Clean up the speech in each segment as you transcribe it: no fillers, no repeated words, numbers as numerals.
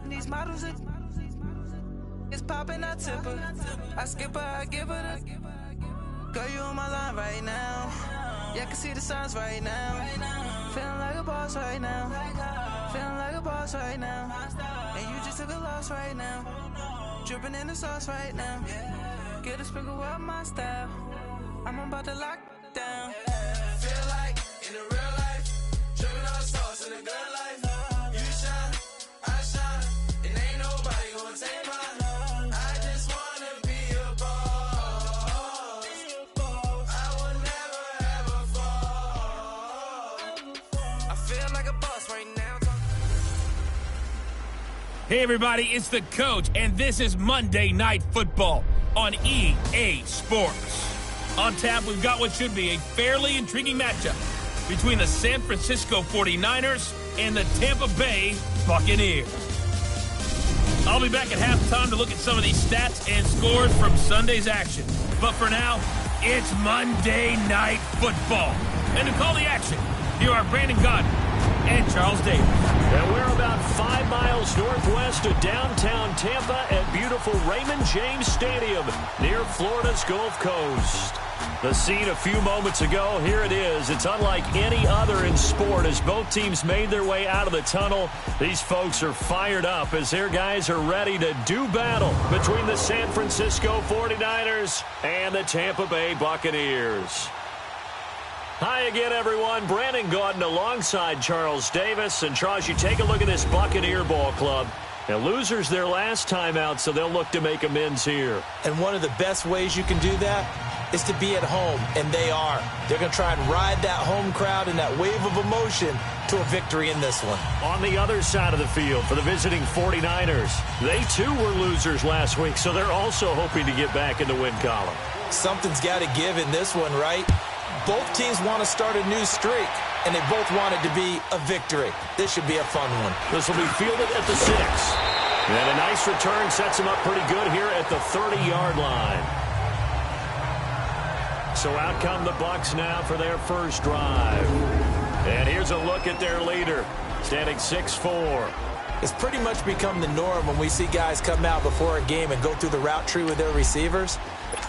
These models are it's popping, I tip her. I skip her, I give her the. Girl, you on my line right now. Yeah, I can see the signs right now. Feeling like a boss right now. Feeling like a boss right now. And you just took a loss right now. Dripping in the sauce right now. Get a sprinkle up my style. I'm about to lock down. Feel like in the real life, dripping on sauce in the good life. You shine, I shine, and ain't nobody gonna take mine. I just wanna be a boss. I will never ever fall. I feel like a boss right now. Hey everybody, it's the Coach, and this is Monday Night Football on EA Sports. On tap, we've got what should be a fairly intriguing matchup between the San Francisco 49ers and the Tampa Bay Buccaneers. I'll be back at halftime to look at some of these stats and scores from Sunday's action. But for now, it's Monday Night Football. And to call the action, here are Brandon Godden and Charles Davis. And we're about 5 miles northwest of downtown Tampa at beautiful Raymond James Stadium near Florida's Gulf Coast. The scene a few moments ago, here it is. It's unlike any other in sport as both teams made their way out of the tunnel. These folks are fired up as their guys are ready to do battle between the San Francisco 49ers and the Tampa Bay Buccaneers. Hi again, everyone. Brandon Gaudin alongside Charles Davis. And Charles, you take a look at this Buccaneer ball club. Now, losers their last time out, so they'll look to make amends here. And one of the best ways you can do that is to be at home, and they are. They're going to try and ride that home crowd and that wave of emotion to a victory in this one. On the other side of the field for the visiting 49ers, they too were losers last week, so they're also hoping to get back in the win column. Something's got to give in this one, right? Both teams want to start a new streak, and they both want it to be a victory. This should be a fun one. This will be fielded at the 6. And a nice return sets him up pretty good here at the 30-yard line. So out come the Bucs now for their first drive. And here's a look at their leader, standing 6'4". It's pretty much become the norm when we see guys come out before a game and go through the route tree with their receivers.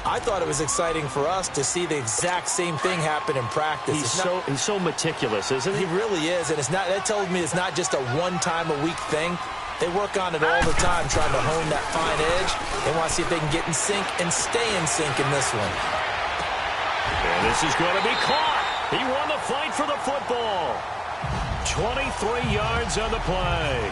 I thought it was exciting for us to see the exact same thing happen in practice. He's so meticulous, isn't he? He really is, and that tells me it's not just a one-time-a-week thing. They work on it all the time, trying to hone that fine edge. They want to see if they can get in sync and stay in sync in this one. And this is going to be caught. He won the fight for the football. 23 yards on the play.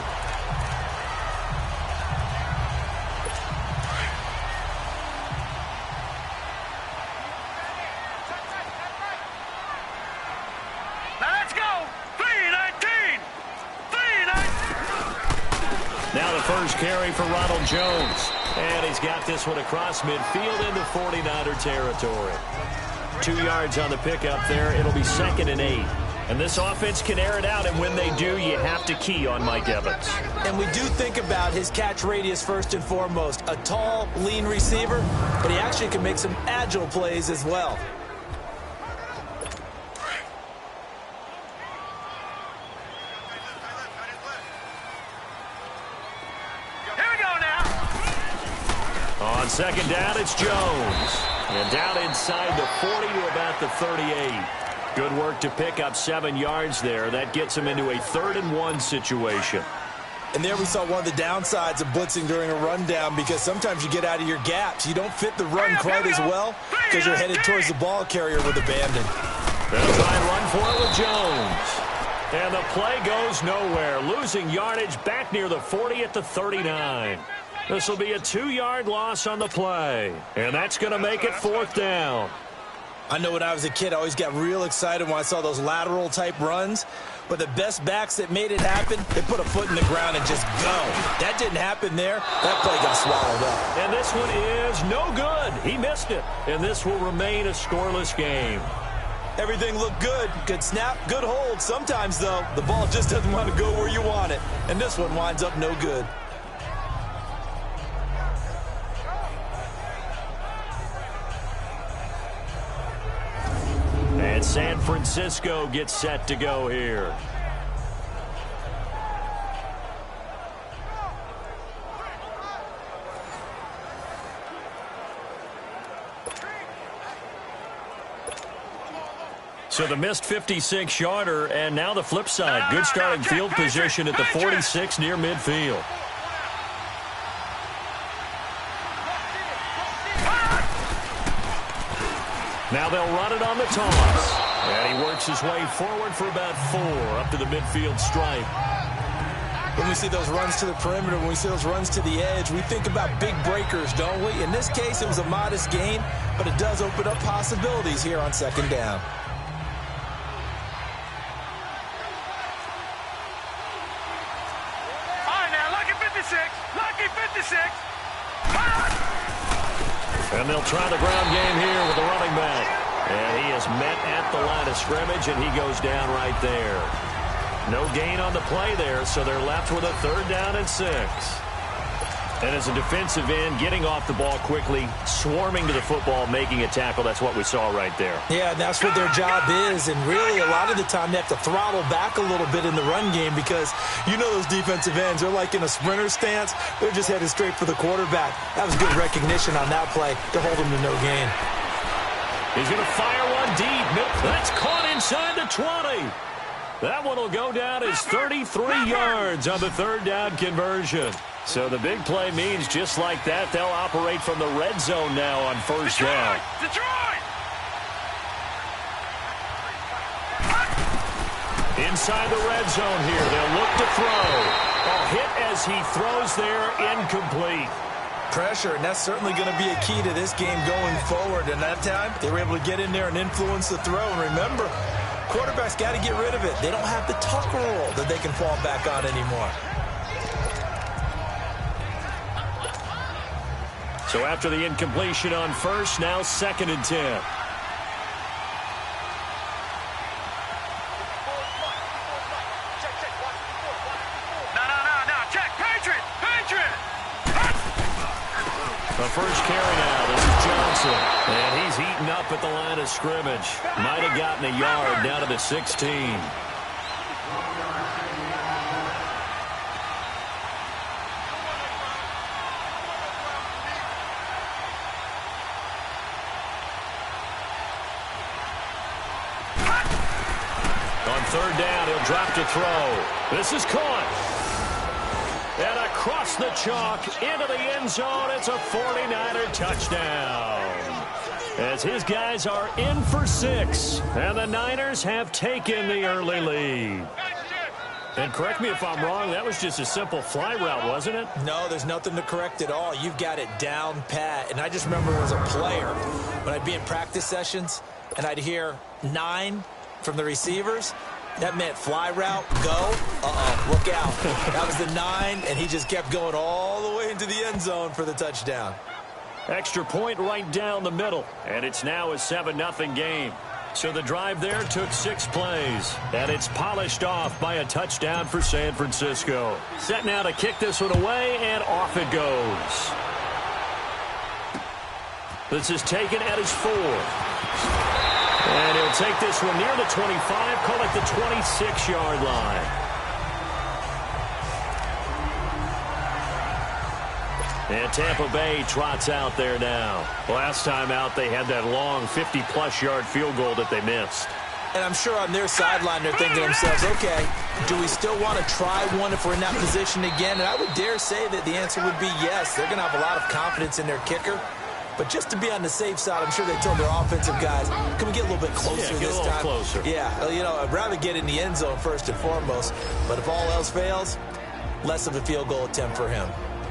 Now the first carry for Ronald Jones. And he's got this one across midfield into 49er territory. 2 yards on the pickup there. It'll be 2nd and 8. And this offense can air it out, and when they do, you have to key on Mike Evans. And we do think about his catch radius first and foremost. A tall, lean receiver, but he actually can make some agile plays as well. On second down, it's Jones. And down inside the 40 to about the 38. Good work to pick up 7 yards there. That gets him into a 3rd and 1 situation. And there we saw one of the downsides of blitzing during a rundown, because sometimes you get out of your gaps. You don't fit the run quite as well because you're headed towards the ball carrier with abandon. They'll try and run for it with Jones. And the play goes nowhere. Losing yardage back near the 40 at the 39. This will be a 2-yard loss on the play. And that's going to make it 4th down. I know when I was a kid, I always got real excited when I saw those lateral-type runs. But the best backs that made it happen, they put a foot in the ground and just go. That didn't happen there. That play got swallowed up. And this one is no good. He missed it. And this will remain a scoreless game. Everything looked good. Good snap, good hold. Sometimes, though, the ball just doesn't want to go where you want it. And this one winds up no good. And San Francisco gets set to go here. So the missed 56-yarder, and now the flip side. Good starting field position at the 46 near midfield. Now they'll run it on the toss. And he works his way forward for about 4 up to the midfield stripe. When we see those runs to the perimeter, when we see those runs to the edge, we think about big breakers, don't we? In this case, it was a modest gain, but it does open up possibilities here on second down. And they'll try the ground game here with the running back. And he is met at the line of scrimmage, and he goes down right there. No gain on the play there, so they're left with a 3rd down and 6. And as a defensive end, getting off the ball quickly, swarming to the football, making a tackle, that's what we saw right there. Yeah, that's what their job is, and really a lot of the time they have to throttle back a little bit in the run game because you know those defensive ends, they're like in a sprinter stance. They're just headed straight for the quarterback. That was good recognition on that play to hold him to no gain. He's going to fire one deep. That's caught inside the 20. That one will go down as 33 yards on the 3rd down conversion. So the big play means just like that, they'll operate from the red zone now on 1st down. Detroit! Inside the red zone here, they'll look to throw. A hit as he throws there, incomplete. Pressure, and that's certainly going to be a key to this game going forward. And that time, they were able to get in there and influence the throw. And remember, quarterbacks got to get rid of it. They don't have the tuck rule that they can fall back on anymore. So after the incompletion on 1st, now 2nd and 10. No, check, Patriot! The first carry now, this is Johnson. And he's heating up at the line of scrimmage. Might have gotten a yard down to the 16. On 3rd down, he'll drop to throw. This is caught. And across the chalk, into the end zone, it's a 49er touchdown. As his guys are in for 6, and the Niners have taken the early lead. And correct me if I'm wrong, that was just a simple fly route, wasn't it? No, there's nothing to correct at all. You've got it down pat. And I just remember as a player, when I'd be in practice sessions, and I'd hear 9 from the receivers, that meant fly route, go, look out. That was the 9, and he just kept going all the way into the end zone for the touchdown. Extra point right down the middle, and it's now a 7-0 game. So the drive there took 6 plays, and it's polished off by a touchdown for San Francisco. Set now to kick this one away, and off it goes. This is taken at his 4. And he'll take this one near the 25, call it the 26-yard line. And Tampa Bay trots out there now. Last time out, they had that long 50-plus yard field goal that they missed. And I'm sure on their sideline they're thinking to themselves, okay, do we still want to try one if we're in that position again? And I would dare say that the answer would be yes. They're going to have a lot of confidence in their kicker. But just to be on the safe side, I'm sure they told their offensive guys, can we get a little bit closer this time? Closer. Yeah, you know, I'd rather get in the end zone first and foremost. But if all else fails, less of a field goal attempt for him.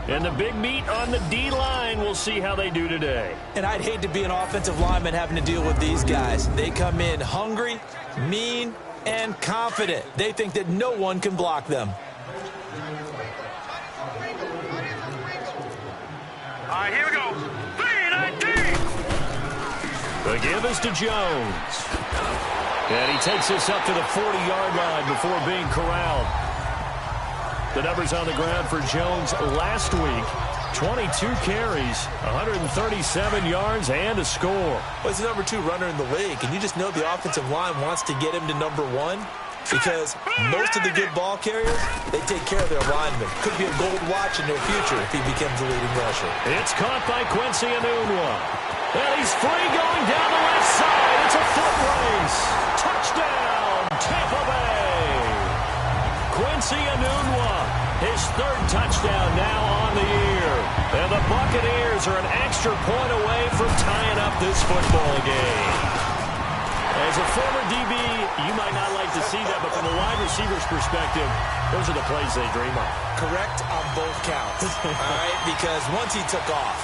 And the big meat on the D-line, we'll see how they do today. And I'd hate to be an offensive lineman having to deal with these guys. They come in hungry, mean, and confident. They think that no one can block them. All right, here we go. 3-19. The give is to Jones. And he takes this up to the 40-yard line before being corralled. The numbers on the ground for Jones last week. 22 carries, 137 yards, and a score. Well, he's the number 2 runner in the league, and you just know the offensive line wants to get him to number 1 because most of the good ball carriers, they take care of their linemen. Could be a gold watch in their future if he becomes a leading rusher. It's caught by Quincy Enunwa. And he's free going down the left side. It's a foot race. Touchdown, Tampa Bay. Quincy Enunwa, his third touchdown now on the year. And the Buccaneers are an extra point away from tying up this football game. As a former DB, you might not like to see that, but from a wide receiver's perspective, those are the plays they dream of. Correct on both counts, all right? Because once he took off,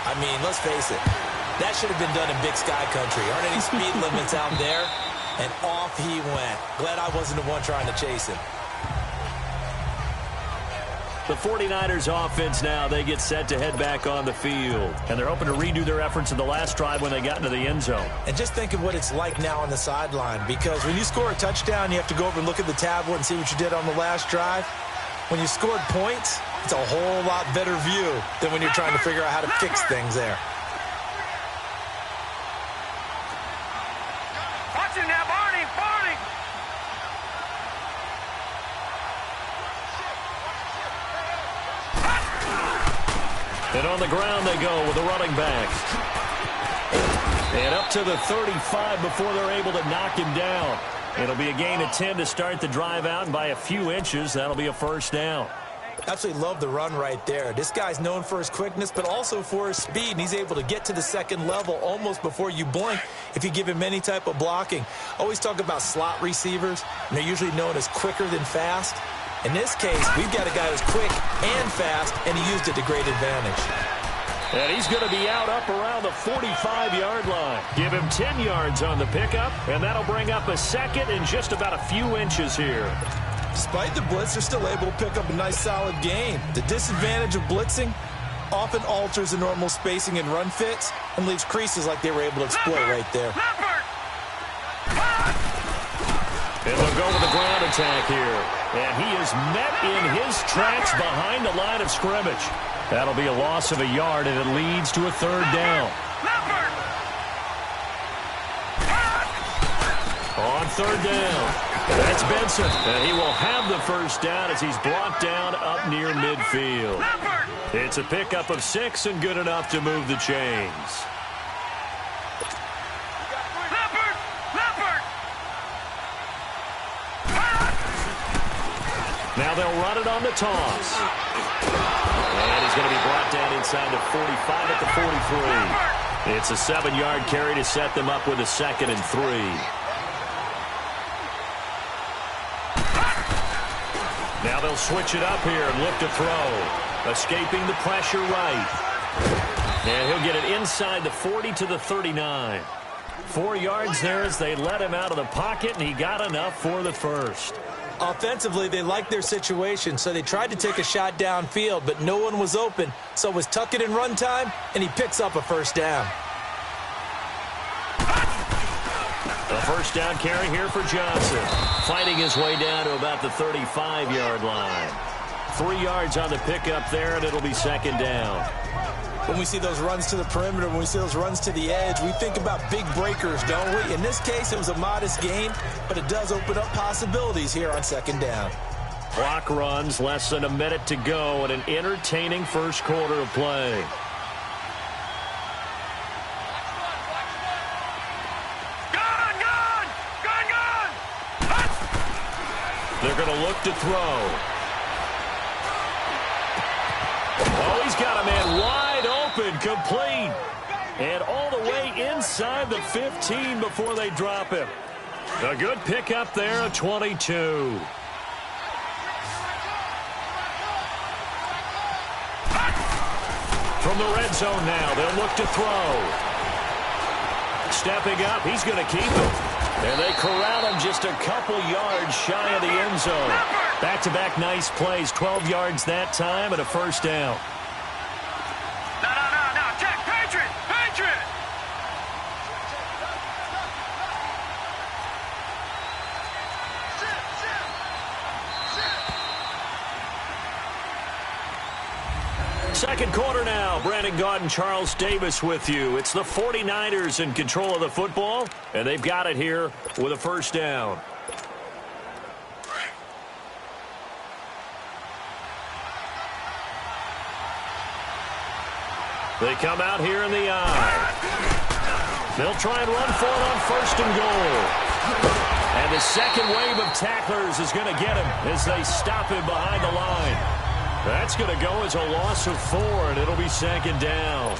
I mean, let's face it, that should have been done in Big Sky Country. Aren't any speed limits out there? And off he went. Glad I wasn't the one trying to chase him. The 49ers offense now, they get set to head back on the field. And they're hoping to redo their efforts in the last drive when they got into the end zone. And just think of what it's like now on the sideline, because when you score a touchdown, you have to go over and look at the tablet and see what you did on the last drive. When you scored points, it's a whole lot better view than when you're trying to figure out how to fix things there. Watch him now, Barney, Barney. And on the ground they go with the running back. And up to the 35 before they're able to knock him down. It'll be a gain of 10 to start the drive out, and by a few inches, that'll be a first down. Absolutely love the run right there. This guy's known for his quickness, but also for his speed, and he's able to get to the second level almost before you blink if you give him any type of blocking. Always talk about slot receivers, and they're usually known as quicker than fast. In this case, we've got a guy who's quick and fast, and he used it to great advantage. And he's going to be out up around the 45-yard line. Give him 10 yards on the pickup, and that'll bring up a second in just about a few inches here. Despite the blitz, they're still able to pick up a nice, solid gain. The disadvantage of blitzing often alters the normal spacing and run fits and leaves creases like they were able to exploit right there. And they'll go with the ground attack here. And he is met in his tracks behind the line of scrimmage. That'll be a loss of a yard, and it leads to a third down. On third down, that's Benson. And he will have the first down as he's brought down up near midfield. It's a pickup of 6 and good enough to move the chains. Now they'll run it on the toss. And he's going to be brought down inside the 45 at the 43. It's a 7-yard carry to set them up with a 2nd and 3. Now they'll switch it up here and look to throw. Escaping the pressure right. And he'll get it inside the 40 to the 39. 4 yards there as they let him out of the pocket, and he got enough for the first. Offensively, they liked their situation, so they tried to take a shot downfield, but no one was open, so it was tuck it in run time, and he picks up a first down. A first down carry here for Johnson, fighting his way down to about the 35-yard line. 3 yards on the pickup there, and it'll be 2nd down. When we see those runs to the perimeter, when we see those runs to the edge, we think about big breakers, don't we? In this case, it was a modest gain, but it does open up possibilities here on 2nd down. Clock runs, less than a minute to go, and an entertaining first quarter of play. Gone! They're going to look to throw. Oh, he's got a man wide open, complete. And all the way inside the 15 before they drop him. A good pickup there, a 22. From the red zone now, they'll look to throw. Stepping up, he's going to keep it. And they corral him just a couple yards shy of the end zone. Back-to-back nice plays, 12 yards that time and a first down. No, Jack, Patriot! Second quarter now. Brandon Gaudin and Charles Davis with you. It's the 49ers in control of the football, and they've got it here with a first down. They come out here in the eye. They'll try and run for it on 1st and goal. And the second wave of tacklers is going to get him as they stop him behind the line. That's going to go as a loss of 4, and it'll be second down.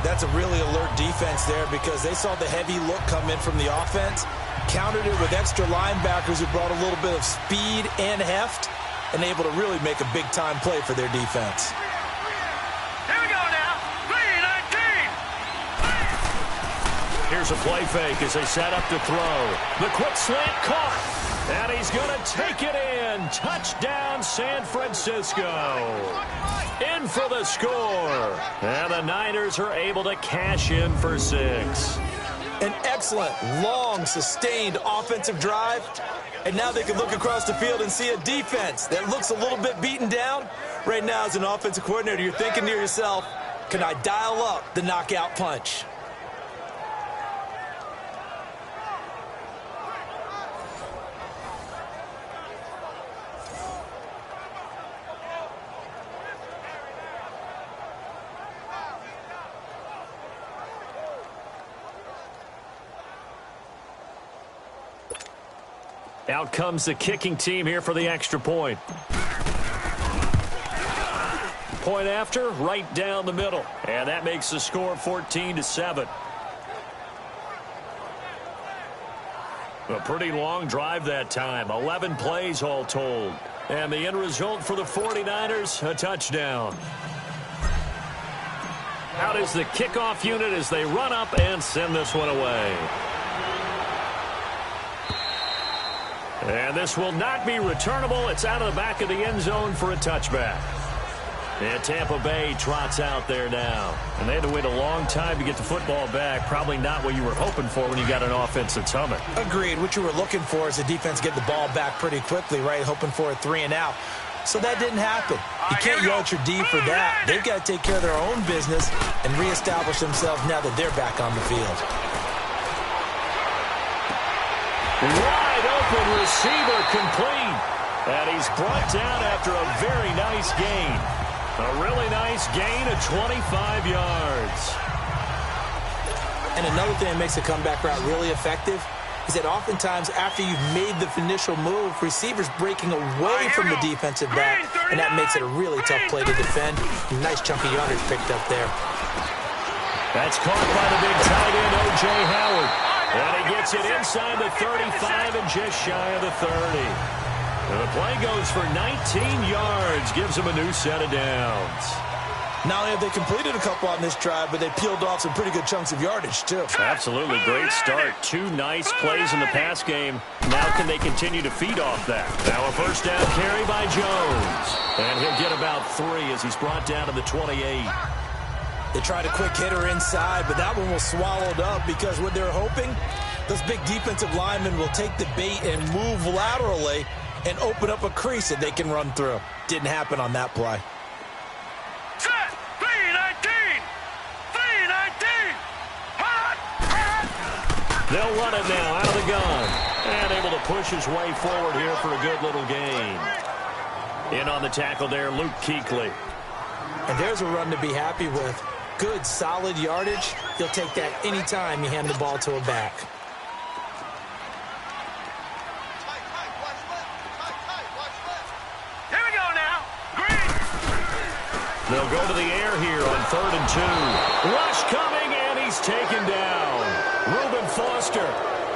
That's a really alert defense there because they saw the heavy look come in from the offense, countered it with extra linebackers who brought a little bit of speed and heft, and able to really make a big-time play for their defense. Here we go now. 3-19. Here's a play fake as they set up to throw. The quick slant caught, and he's going to take it in. Touchdown, San Francisco. In for the score. And the Niners are able to cash in for 6. An excellent, long, sustained offensive drive. And now they can look across the field and see a defense that looks a little bit beaten down. Right now, as an offensive coordinator, you're thinking to yourself, can I dial up the knockout punch? Out comes the kicking team here for the extra point. Point after, right down the middle. And that makes the score 14-7. A pretty long drive that time. 11 plays all told. And the end result for the 49ers, a touchdown. Out is the kickoff unit as they run up and send this one away. And this will not be returnable. It's out of the back of the end zone for a touchback. And Tampa Bay trots out there now. And they had to wait a long time to get the football back. Probably not what you were hoping for when you got an offense that's humming. Agreed. What you were looking for is the defense get the ball back pretty quickly, right? Hoping for a 3 and out. So that didn't happen. You can't yell at your D for that. They've got to take care of their own business and reestablish themselves now that they're back on the field. Wide open receiver complete. And he's brought down after a very nice gain. A really nice gain of 25 yards. And another thing that makes the comeback route really effective is that oftentimes after you've made the initial move, receivers breaking away from the defensive back, and that makes it a really tough play to defend. Nice chunky yardage picked up there. That's caught by the big tight end, O.J. Howard. And he gets it inside the 35 and just shy of the 30. And the play goes for 19 yards, gives him a new set of downs. Not only have they completed a couple on this drive, but they peeled off some pretty good chunks of yardage, too. Absolutely. Great start. 2 nice plays in the pass game. Now can they continue to feed off that? Now a first down carry by Jones. And he'll get about 3 as he's brought down to the 28. They tried a quick hitter inside, but that one was swallowed up because what they're hoping, those big defensive linemen will take the bait and move laterally and open up a crease that they can run through. Didn't happen on that play. Set. 3-19. 3-19. They'll run it now out of the gun. And able to push his way forward here for a good little gain. In on the tackle there, Luke Kuechly. And there's a run to be happy with. Good, solid yardage. You'll take that anytime you hand the ball to a back. Here we go now. Green. They'll go to the air here on 3rd and 2. Rush coming, and he's taken down. Reuben Foster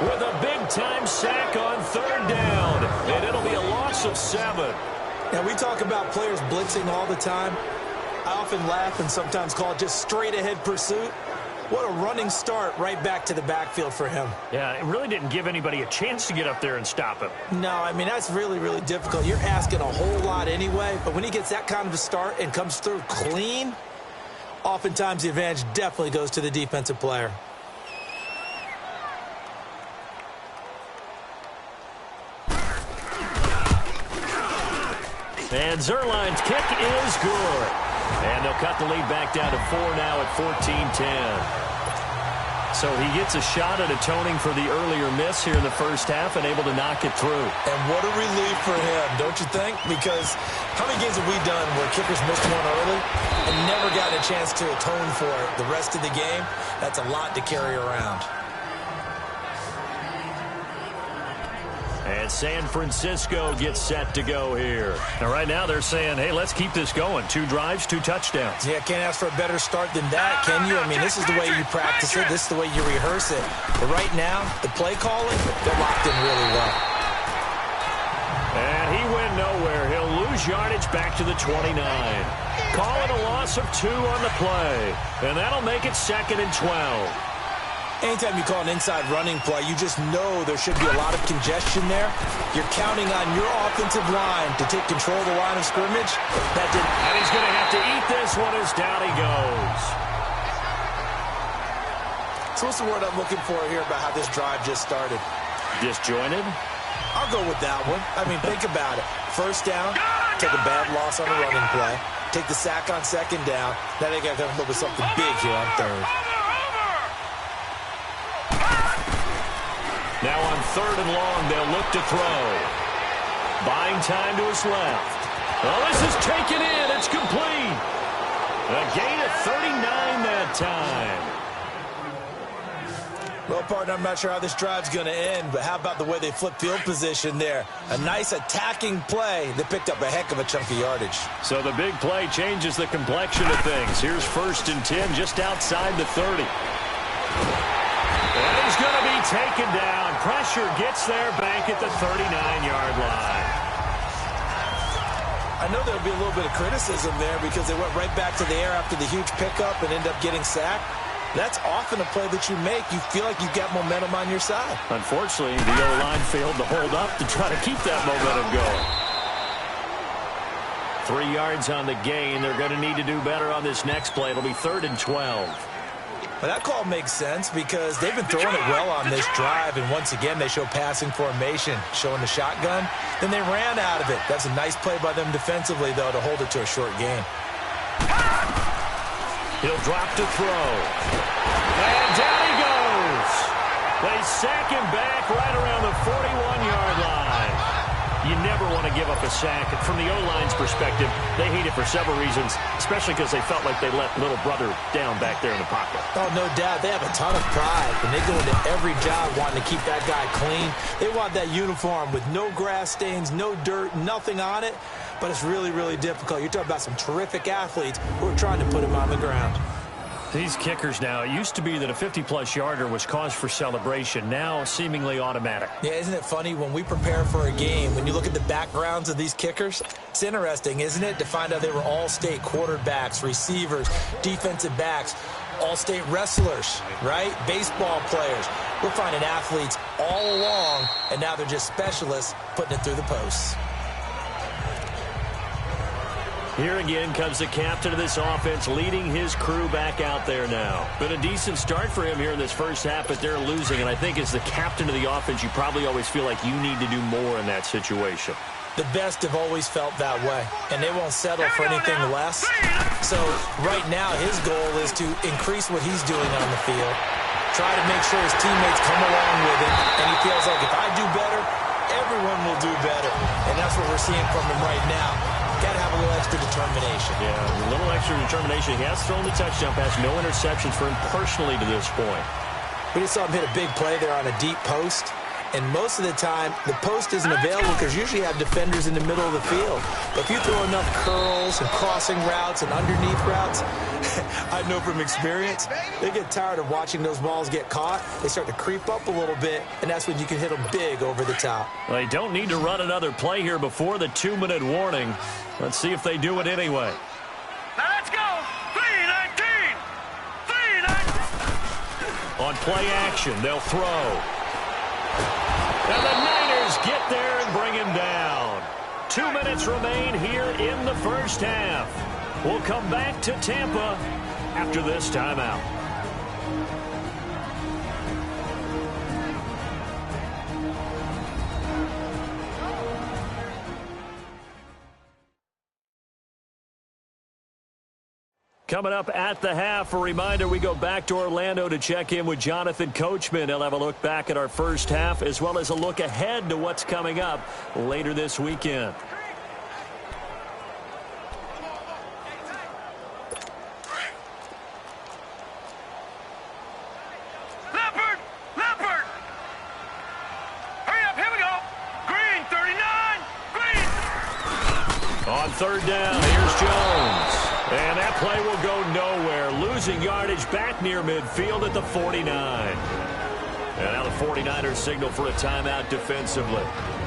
with a big-time sack on 3rd down. And it'll be a loss of 7. Now, we talk about players blitzing all the time. I often laugh and sometimes call it just straight-ahead pursuit. What a running start right back to the backfield for him. Yeah, it really didn't give anybody a chance to get up there and stop him. No, I mean, that's really, really difficult. You're asking a whole lot anyway, but when he gets that kind of a start and comes through clean, oftentimes the advantage definitely goes to the defensive player. And Zerline's kick is good. And they'll cut the lead back down to 4 now at 14-10. So he gets a shot at atoning for the earlier miss here in the first half and able to knock it through. And what a relief for him, don't you think? Because how many games have we done where kickers missed one early and never gotten a chance to atone for it the rest of the game? That's a lot to carry around. as San Francisco gets set to go here. And right now they're saying, hey, let's keep this going. 2 drives, 2 touchdowns. Yeah, can't ask for a better start than that, can you? I mean, this is the way you practice it. This is the way you rehearse it. But right now, the play calling, they're locked in really well. And he went nowhere. He'll lose yardage back to the 29. Call it a loss of 2 on the play. And that'll make it 2nd and 12. Anytime you call an inside running play, you just know there should be a lot of congestion there. You're counting on your offensive line to take control of the line of scrimmage. That didn't. And he's going to have to eat this one as down he goes. So what's the word I'm looking for here about how this drive just started? Disjointed? I'll go with that one. I mean, think about it. First down, take a bad loss on a running play. Take the sack on 2nd down. Now they got to come up with something big here on 3rd. Now on 3rd and long, they'll look to throw. Buying time to his left. Well, this is taken in. It's complete. A gain of 39 that time. Well, partner, I'm not sure how this drive's going to end, but how about the way they flip field position there? A nice attacking play that picked up a heck of a chunk of yardage. So the big play changes the complexion of things. Here's 1st and 10 just outside the 30. And he's going to be taken down. Pressure gets there back at the 39-yard line. I know there'll be a little bit of criticism there because they went right back to the air after the huge pickup and end up getting sacked. That's often a play that you make. You feel like you've got momentum on your side. Unfortunately, the O-line failed to hold up to try to keep that momentum going. 3 yards on the gain. They're going to need to do better on this next play. It'll be 3rd and 12. Well, that call makes sense because they've been throwing it well on this drive, and once again, they show passing formation, showing the shotgun. Then they ran out of it. That's a nice play by them defensively, though, to hold it to a short gain. He'll drop to throw. And down he goes. They sack him back right around the 41-yard line. You never want to give up a sack. From the O-line's perspective, they hate it for several reasons, especially because they felt like they let little brother down back there in the pocket. Oh, no doubt. They have a ton of pride. When they go into every job wanting to keep that guy clean, they want that uniform with no grass stains, no dirt, nothing on it. But it's really, really difficult. You're talking about some terrific athletes who are trying to put him on the ground. These kickers now, it used to be that a 50-plus yarder was cause for celebration. Now, seemingly automatic. Yeah, isn't it funny when we prepare for a game, when you look at the backgrounds of these kickers, it's interesting, isn't it, to find out they were all-state quarterbacks, receivers, defensive backs, all-state wrestlers, right? Baseball players. We're finding athletes all along, and now they're just specialists putting it through the posts. Here again comes the captain of this offense, leading his crew back out there now. Been a decent start for him here in this first half, but they're losing. And I think as the captain of the offense, you probably always feel like you need to do more in that situation. The best have always felt that way, and they won't settle for anything less. So right now, his goal is to increase what he's doing on the field, try to make sure his teammates come along with him, and he feels like if I do better, everyone will do better. And that's what we're seeing from him right now. Got to have a little extra determination. Yeah, a little extra determination. He has thrown the touchdown pass. No interceptions for him personally to this point. We just saw him hit a big play there on a deep post. And most of the time, the post isn't available because you usually have defenders in the middle of the field. But if you throw enough curls and crossing routes and underneath routes, I know from experience, they get tired of watching those balls get caught. They start to creep up a little bit, and that's when you can hit them big over the top. Well, they don't need to run another play here before the 2-minute warning. Let's see if they do it anyway. Now let's go. 3-19. 3-19. On play action, they'll throw. And the Niners get there and bring him down. 2 minutes remain here in the first half. We'll come back to Tampa after this timeout. Coming up at the half, a reminder, we go back to Orlando to check in with Jonathan Coachman. He'll have a look back at our first half as well as a look ahead to what's coming up later this weekend. Leopard! Leopard! Hurry up, here we go! Green! third down. Here's Jones. And that play will go nowhere. Losing yardage back near midfield at the 49. And now the 49ers signal for a timeout defensively.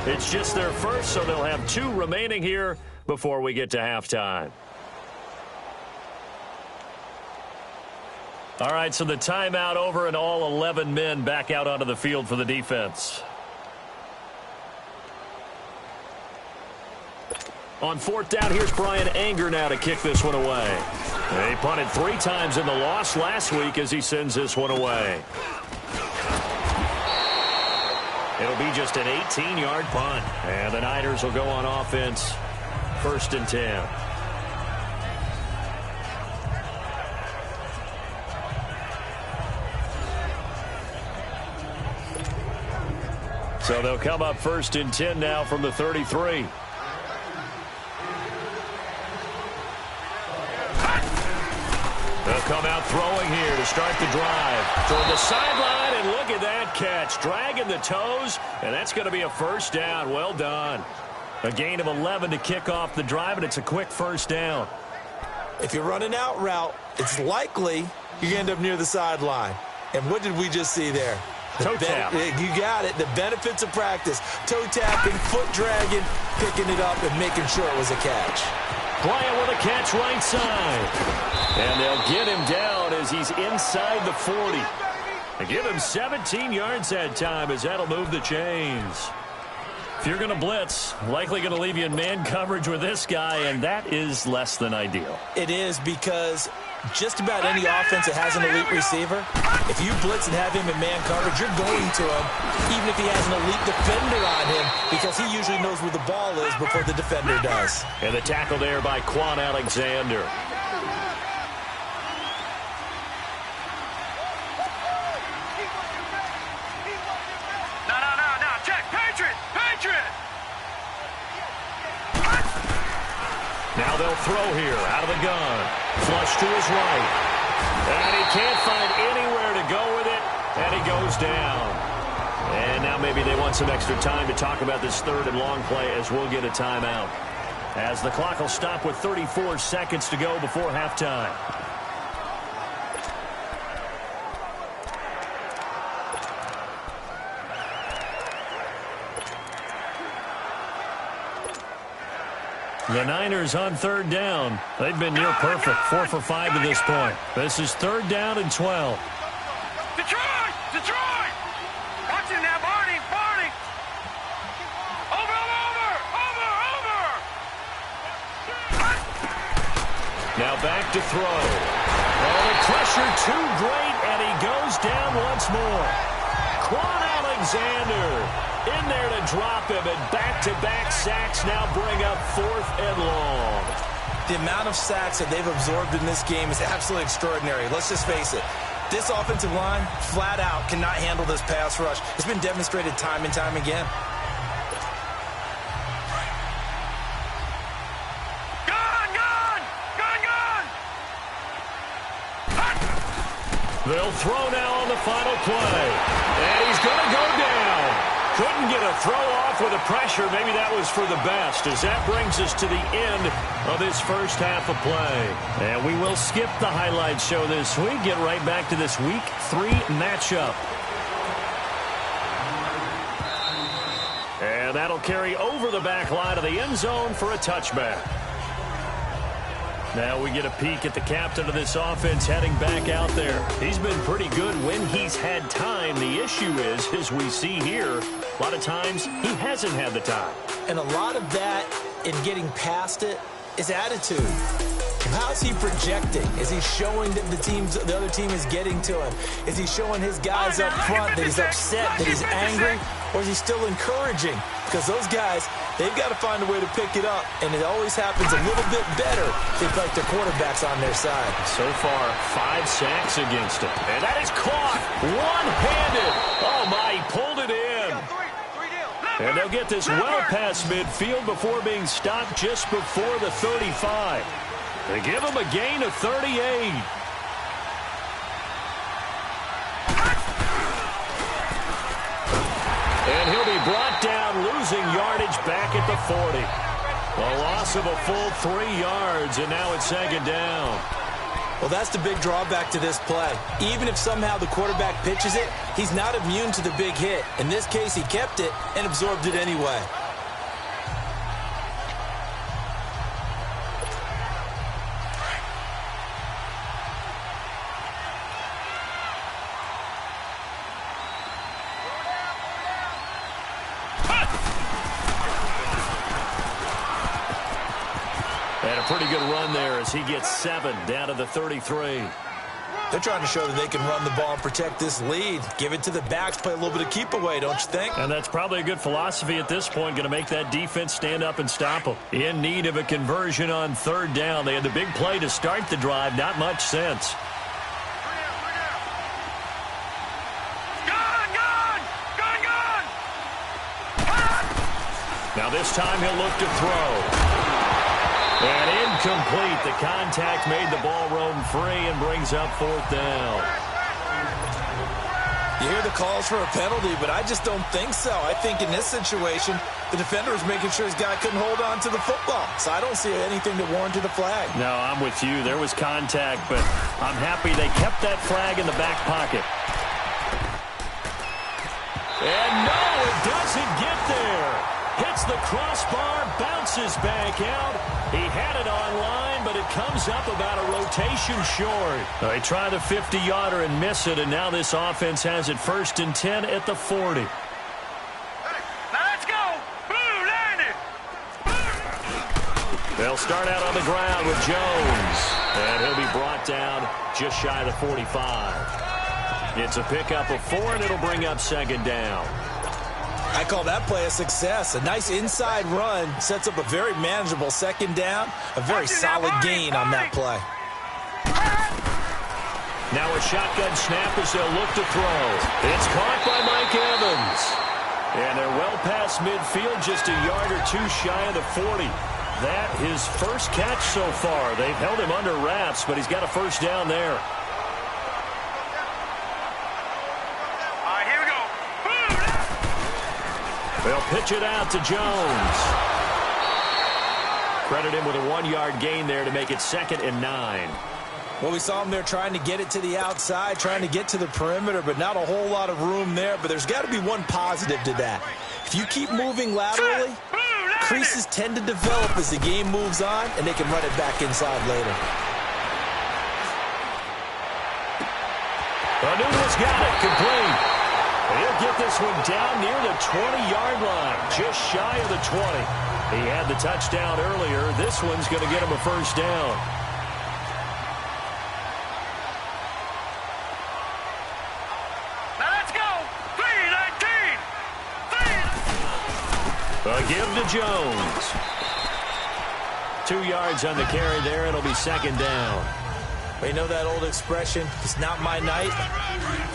It's just their first, so they'll have 2 remaining here before we get to halftime. All right, so the timeout over and all 11 men back out onto the field for the defense. On fourth down, here's Brian Anger now to kick this one away. He punted 3 times in the loss last week as he sends this one away. It'll be just an 18-yard punt. And the Niners will go on offense, 1st and 10. So they'll come up 1st and 10 now from the 33. They'll come out throwing here to start the drive. Toward the sideline, and look at that catch. Dragging the toes, and that's going to be a 1st down. Well done. A gain of 11 to kick off the drive, and it's a quick 1st down. If you're running out route, it's likely you end up near the sideline. And what did we just see there? Toe tap. You got it. The benefits of practice. Toe tapping, foot dragging, picking it up, and making sure it was a catch. Bryant with a catch right side. And they'll get him down as he's inside the 40. They give him 17 yards that time as that'll move the chains. If you're going to blitz, likely going to leave you in man coverage with this guy, and that is less than ideal. It is, because just about any offense that has an elite receiver, if you blitz and have him in man coverage, you're going to him, even if he has an elite defender on him, because he usually knows where the ball is before the defender does. And the tackle there by Quan Alexander. No. Check. Patriot. Now they'll throw here out of the gun. Flush to his right. And he can't find anywhere to go with it. And he goes down. And now maybe they want some extra time to talk about this 3rd and long play as we'll get a timeout. As the clock will stop with 34 seconds to go before halftime. The Niners on 3rd down. They've been near perfect, 4 for 5 to this point. This is 3rd down and 12. Detroit! Watching that, Barney! Over! Now back to throw. Oh, the pressure too great, and he goes down once more. Quan Alexander in there to drop him, and back-to-back sacks now bring up 4th and long. The amount of sacks that they've absorbed in this game is absolutely extraordinary. Let's just face it. This offensive line, flat out, cannot handle this pass rush. It's been demonstrated time and time again. They'll throw now on the final play. And he's going to go down. Couldn't get a throw off with the pressure. Maybe that was for the best, as that brings us to the end of this first half of play. And we will skip the highlight show this week. Get right back to this Week 3 matchup. And that'll carry over the back line of the end zone for a touchback. Now we get a peek at the captain of this offense heading back out there. He's been pretty good when he's had time. The issue is, as we see here, a lot of times he hasn't had the time. And a lot of that in getting past it is attitude. How's he projecting? Is he showing that the other team is getting to him? Is he showing his guys up front that he's upset, that he's angry? Or is he still encouraging? Because those guys, they've got to find a way to pick it up. And it always happens a little bit better if like their quarterback's on their side. So far, 5 sacks against him. And that is caught one-handed. Oh, my, he pulled it in. And they'll get this well past midfield before being stopped just before the 35. They give him a gain of 38. And he'll be brought down, losing yardage back at the 40. A loss of a full 3 yards, and now it's second down. Well, that's the big drawback to this play. Even if somehow the quarterback pitches it, he's not immune to the big hit. In this case, he kept it and absorbed it anyway. And a pretty good run there as he gets 7 down to the 33. They're trying to show that they can run the ball and protect this lead. Give it to the backs, play a little bit of keep away, don't you think? And that's probably a good philosophy at this point, going to make that defense stand up and stop them. In need of a conversion on 3rd down. They had the big play to start the drive, not much sense. Now this time he'll look to throw. And incomplete. The contact made the ball roam free and brings up 4th down. You hear the calls for a penalty, but I just don't think so. I think in this situation, the defender was making sure his guy couldn't hold on to the football. So I don't see anything to warrant a flag. No, I'm with you. There was contact, but I'm happy they kept that flag in the back pocket. And no, it doesn't get there. Hits the crossbar, bounces back out. He had it on line, but it comes up about a rotation short. They try the 50-yarder and miss it, and now this offense has it 1st and 10 at the 40. Now let's go. Blue, land it. They'll start out on the ground with Jones, and he'll be brought down just shy of the 45. It's a pickup of 4, and it'll bring up 2nd down. I call that play a success. A nice inside run sets up a very manageable 2nd down. A very solid gain on that play. Now a shotgun snap as they'll look to throw. It's caught by Mike Evans. And they're well past midfield, just a yard or 2 shy of the 40. That his first catch so far. They've held him under wraps, but he's got a 1st down there. They'll pitch it out to Jones. Credit him with a 1-yard gain there to make it 2nd and 9. Well, we saw him there trying to get it to the outside, trying to get to the perimeter, but not a whole lot of room there. But there's got to be one positive to that. If you keep moving laterally, creases tend to develop as the game moves on, and they can run it back inside later. Anuna's got it, complete. He'll get this one down near the 20-yard line, just shy of the 20. He had the touchdown earlier. This one's going to get him a 1st down. Now let's go. 3-19. A give to Jones. 2 yards on the carry there. It'll be 2nd down. You know that old expression, it's not my night?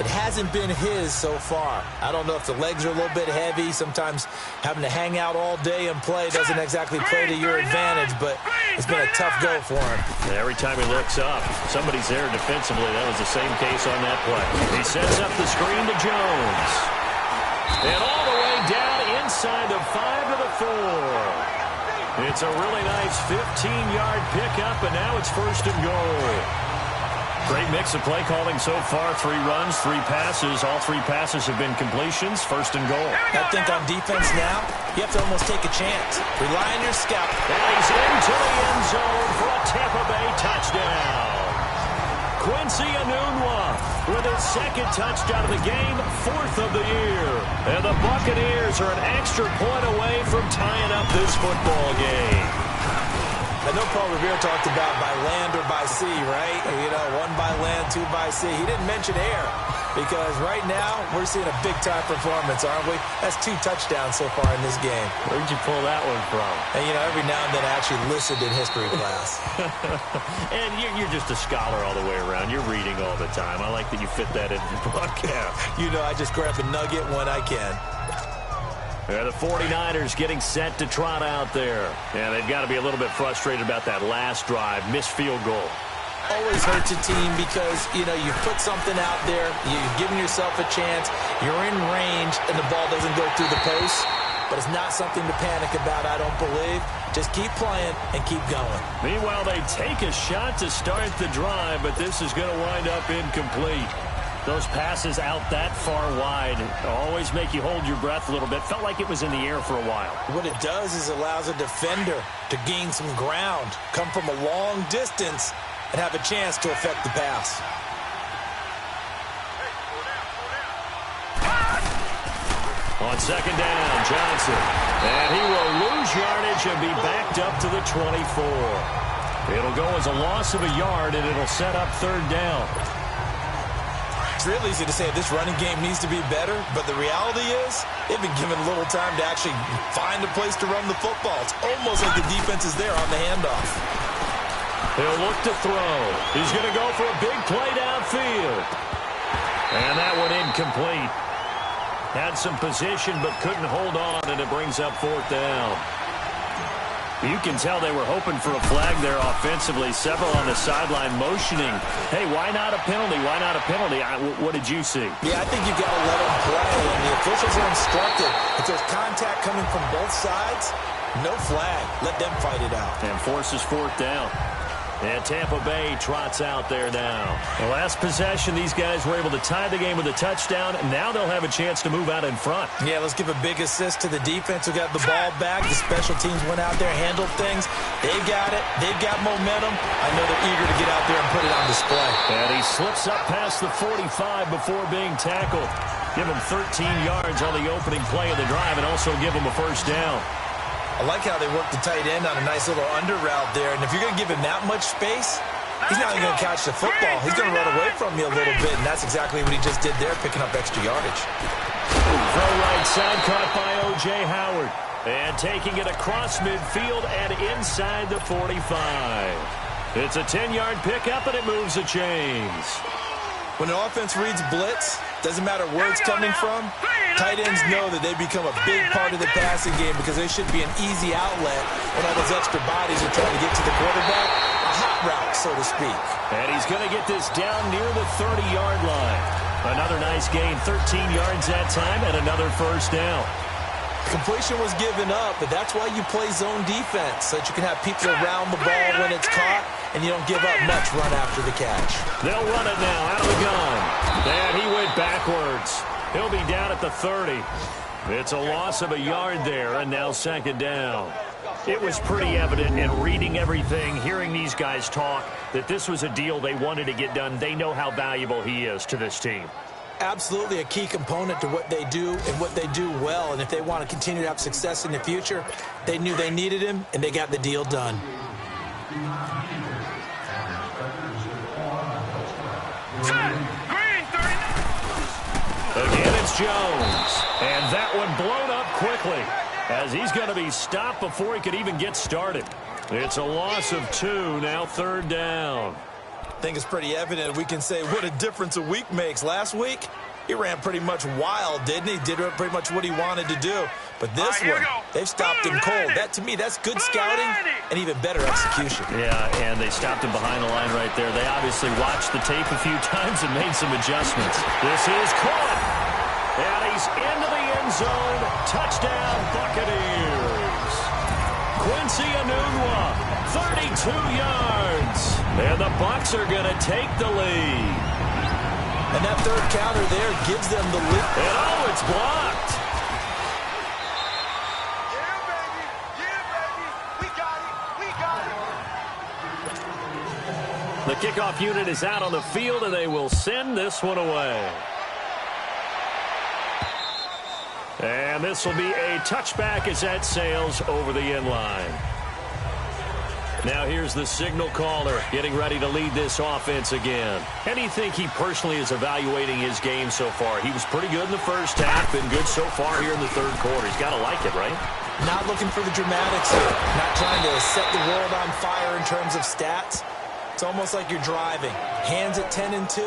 It hasn't been his so far. I don't know if the legs are a little bit heavy. Sometimes having to hang out all day and play doesn't exactly play to your advantage, but it's been a tough go for him. Every time he looks up, somebody's there defensively. That was the same case on that play. He sets up the screen to Jones. And all the way down inside the 5 to the 4. It's a really nice 15-yard pickup, and now it's 1st and goal. Great mix of play calling so far. 3 runs, 3 passes. All 3 passes have been completions. 1st and goal. I think on defense now, you have to almost take a chance. Rely on your scout. And he's into the end zone for a Tampa Bay touchdown. Quincy Enunwa with his 2nd touchdown of the game, 4th of the year. And the Buccaneers are an extra point away from tying up this football game. I know Paul Revere talked about by land or by sea, right? You know, 1 by land, 2 by sea. He didn't mention air because right now we're seeing a big-time performance, aren't we? That's 2 touchdowns so far in this game. Where'd you pull that one from? And, you know, every now and then I actually listened in history class. And you're just a scholar all the way around. You're reading all the time. I like that you fit that in the broadcast. You know, I just grab a nugget when I can. The 49ers getting set to trot out there. And they've got to be a little bit frustrated about that last drive. Missed field goal. Always hurts a team because, you know, you put something out there, you're giving yourself a chance, you're in range, and the ball doesn't go through the post. but it's not something to panic about, I don't believe. Just keep playing and keep going. Meanwhile, they take a shot to start the drive, but this is going to wind up incomplete. Those passes out that far wide always make you hold your breath a little bit. Felt like it was in the air for a while. What it does is allows a defender to gain some ground, come from a long distance, and have a chance to affect the pass. On second down, Johnson. And he will lose yardage and be backed up to the 24. It'll go as a loss of a yard, and it'll set up third down. It's real easy to say this running game needs to be better, but the reality is they've been given little time to actually find a place to run the football. It's almost like the defense is there on the handoff. He'll look to throw. He's going to go for a big play downfield. And that one incomplete. Had some position but couldn't hold on, and it brings up fourth down. You can tell they were hoping for a flag there offensively. Several on the sideline motioning. Hey, why not a penalty? Why not a penalty? What did you see? Yeah, I think you've got to let them play. And the officials are instructed. If there's contact coming from both sides, no flag. Let them fight it out. And forces fourth down. And Tampa Bay trots out there now. The last possession, these guys were able to tie the game with a touchdown, and now they'll have a chance to move out in front. Yeah, let's give a big assist to the defense who got the ball back. The special teams went out there, handled things. They got it. They've got momentum. I know they're eager to get out there and put it on display. And he slips up past the 45 before being tackled. Give him 13 yards on the opening play of the drive and also give him a first down. I like how they worked the tight end on a nice little under route there. And if you're going to give him that much space, he's not even going to catch the football. He's going to run away from you a little bit, and that's exactly what he just did there, picking up extra yardage. Throw right side caught by O.J. Howard. And taking it across midfield and inside the 45. It's a 10-yard pickup, and it moves the chains. When an offense reads blitz, doesn't matter where it's coming from, tight ends know that they become a big part of the passing game because they should be an easy outlet when all those extra bodies are trying to get to the quarterback. A hot route, so to speak. And he's going to get this down near the 30-yard line. Another nice gain, 13 yards that time, and another first down. Completion was given up, but that's why you play zone defense, so that you can have people around the ball when it's caught, and you don't give up much run after the catch. They'll run it now out of the gun. And he went backwards. He'll be down at the 30. It's a loss of a yard there, and now second down. It was pretty evident in reading everything, hearing these guys talk, that this was a deal they wanted to get done. They know how valuable he is to this team. Absolutely a key component to what they do and what they do well. And if they want to continue to have success in the future, they knew they needed him, and they got the deal done. Again, it's Jones. And that one blown up quickly as he's going to be stopped before he could even get started. It's a loss of 2, now third down. I think it's pretty evident we can say what a difference a week makes. Last week, he ran pretty much wild, didn't he? Did pretty much what he wanted to do. But this one, they've stopped him cold. That, to me, that's good scouting and even better execution. Yeah, and they stopped him behind the line right there. They obviously watched the tape a few times and made some adjustments. This is caught. And he's into the end zone. Touchdown, Buccaneers. Quincy Enunwa. 32 yards. And the Bucs are going to take the lead. And that third counter there gives them the lead. And oh, it's blocked. Yeah, baby. Yeah, baby. We got it. We got it. The kickoff unit is out on the field, and they will send this one away. And this will be a touchback as that sails over the end line. Now here's the signal caller getting ready to lead this offense again. How do you think he personally is evaluating his game so far? He was pretty good in the first half, been good so far here in the third quarter. He's got to like it, right? Not looking for the dramatics here. Not trying to set the world on fire in terms of stats. It's almost like you're driving. Hands at 10 and 2,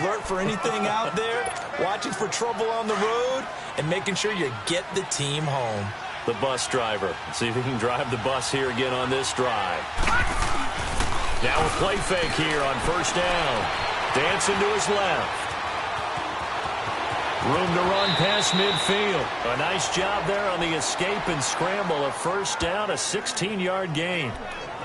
alert for anything out there, watching for trouble on the road, and making sure you get the team home. The bus driver. Let's see if he can drive the bus here again on this drive. Now a play fake here on first down. Dancing to his left. Room to run past midfield. A nice job there on the escape and scramble. A first down, a 16-yard gain.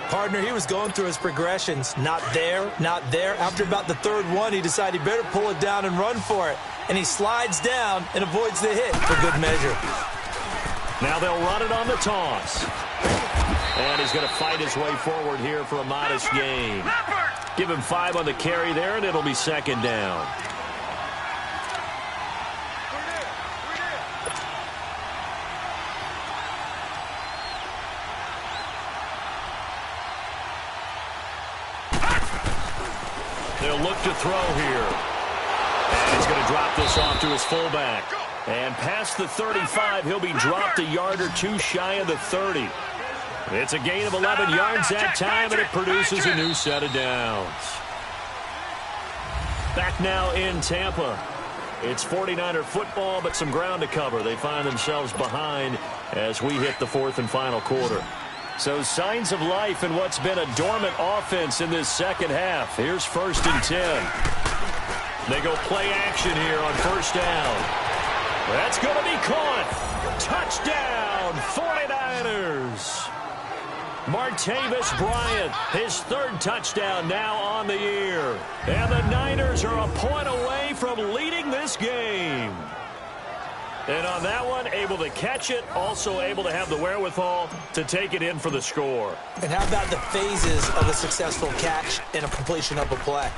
Partner, he was going through his progressions. Not there, not there. After about the third one, he decided he better pull it down and run for it. And he slides down and avoids the hit for good measure. Now they'll run it on the toss. And he's going to fight his way forward here for a modest gain. Give him 5 on the carry there, and it'll be second down. They'll look to throw here. And he's going to drop this off to his fullback. And past the 35, he'll be dropped a yard or two shy of the 30. It's a gain of 11 yards that time, and it produces a new set of downs. Back now in Tampa. It's 49er football, but some ground to cover. They find themselves behind as we hit the fourth and final quarter. So signs of life in what's been a dormant offense in this second half. Here's 1st and 10. They go play action here on first down. That's going to be caught. Touchdown, 49ers. Martavis Bryant, his 3rd touchdown now on the year. And the Niners are a point away from leading this game. And on that one, able to catch it, also able to have the wherewithal to take it in for the score. And how about the phases of a successful catch and a completion of a play?